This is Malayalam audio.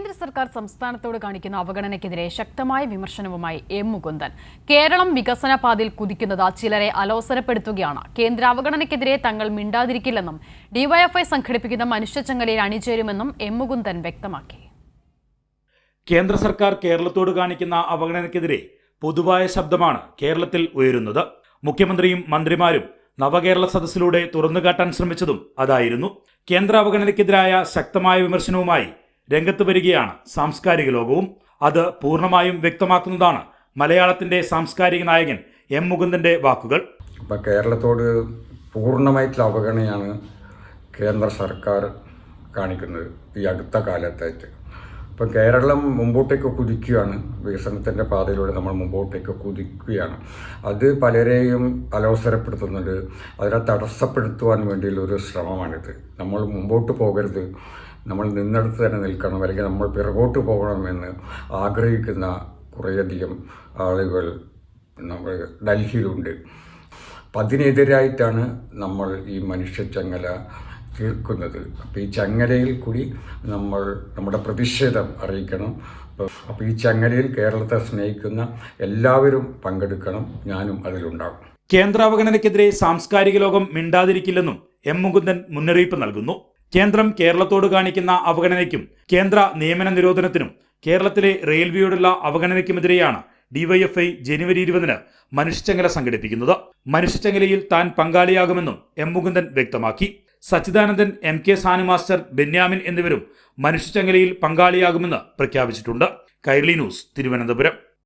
കേന്ദ്ര സർക്കാർ സംസ്ഥാനത്തോട് കാണിക്കുന്ന അവഗണനയ്ക്കെതിരെ ശക്തമായ വിമർശനവുമായി എം മുകുന്ദൻ. കേരളം വികസന പാതയിൽ കുതിക്കുന്നത് ചിലരെ അലോസരപ്പെടുത്തുകയാണ്. കേന്ദ്ര അവഗണനയ്ക്കെതിരെ തങ്ങൾ മിണ്ടാതിരിക്കില്ലെന്നും ഡിവൈഎഫ്ഐ സംഘടിപ്പിക്കുന്ന മനുഷ്യച്ചങ്ങലയിൽ അണിചേരുമെന്നും എം മുകുന്ദൻ വ്യക്തമാക്കി. കേന്ദ്ര സർക്കാർ കേരളത്തോട് കാണിക്കുന്ന അവഗണനയ്ക്കെതിരെ പൊതുവായ ശബ്ദമാണ് കേരളത്തിൽ ഉയരുന്നത്. മുഖ്യമന്ത്രിയും മന്ത്രിമാരും നവകേരള സദസ്സിലൂടെ തുറന്നുകാട്ടാൻ ശ്രമിച്ചതും അതായിരുന്നു. കേന്ദ്ര അവഗണനയ്ക്കെതിരായ ശക്തമായ വിമർശനവുമായി രംഗത്ത് വരികയാണ് സാംസ്കാരിക ലോകവും. അത് പൂർണ്ണമായും വ്യക്തമാക്കുന്നതാണ് മലയാളത്തിന്റെ സാംസ്കാരിക നായകൻ എം മുകുന്ദന്റെ വാക്കുകൾ. ഇപ്പം കേരളത്തോട് പൂർണ്ണമായിട്ടുള്ള അവഗണനയാണ് കേന്ദ്ര സർക്കാർ കാണിക്കുന്നത് ഈ അടുത്ത കാലത്തായിട്ട്. ഇപ്പം കേരളം മുമ്പോട്ടേക്ക് കുതിക്കുകയാണ്, വികസനത്തിൻ്റെ പാതയിലൂടെ നമ്മൾ മുമ്പോട്ടേക്ക് കുതിക്കുകയാണ്. അത് പലരെയും അലോസരപ്പെടുത്തുന്നുണ്ട്. അതിനെ തടസ്സപ്പെടുത്തുവാൻ വേണ്ടിയുള്ള ഒരു ശ്രമമാണിത്. നമ്മൾ മുമ്പോട്ട് പോകരുത്, നമ്മൾ നിന്നിടത്ത് തന്നെ നിൽക്കണം, അല്ലെങ്കിൽ നമ്മൾ പിറകോട്ട് പോകണമെന്ന് ആഗ്രഹിക്കുന്ന കുറേയധികം ആളുകൾ നമ്മൾ ഡൽഹിയിലുണ്ട്. അപ്പം അതിനെതിരായിട്ടാണ് നമ്മൾ ഈ മനുഷ്യച്ചങ്ങല തീർക്കുന്നത്. അപ്പോൾ ഈ ചങ്ങലയിൽ കൂടി നമ്മൾ നമ്മുടെ പ്രതിഷേധം അറിയിക്കണം. അപ്പോൾ ഈ ചങ്ങലയിൽ കേരളത്തെ സ്നേഹിക്കുന്ന എല്ലാവരും പങ്കെടുക്കണം, ഞാനും അതിലുണ്ടാകും. കേന്ദ്ര അവഗണനയ്ക്കെതിരെ സാംസ്കാരിക ലോകം മിണ്ടാതിരിക്കില്ലെന്നും എം മുകുന്ദൻ മുന്നറിയിപ്പ് നൽകുന്നു. കേന്ദ്രം കേരളത്തോട് കാണിക്കുന്ന അവഗണനയ്ക്കും കേന്ദ്ര നിയമന നിരോധനത്തിനും കേരളത്തിലെ റെയിൽവേയോടുള്ള അവഗണനയ്ക്കുമെതിരെയാണ് ഡിവൈഎഫ്ഐ ജനുവരി 20 മനുഷ്യച്ചങ്ങല സംഘടിപ്പിക്കുന്നത്. മനുഷ്യച്ചങ്ങലയിൽ താൻ പങ്കാളിയാകുമെന്നും എം മുകുന്ദൻ വ്യക്തമാക്കി. Sachidanandan, M K Sanu master, Benyamin എന്നിവരും മനുഷ്യച്ചങ്ങലയിൽ പങ്കാളിയാകുമെന്ന് പ്രഖ്യാപിച്ചിട്ടുണ്ട്. കൈരളി ന്യൂസ്, തിരുവനന്തപുരം.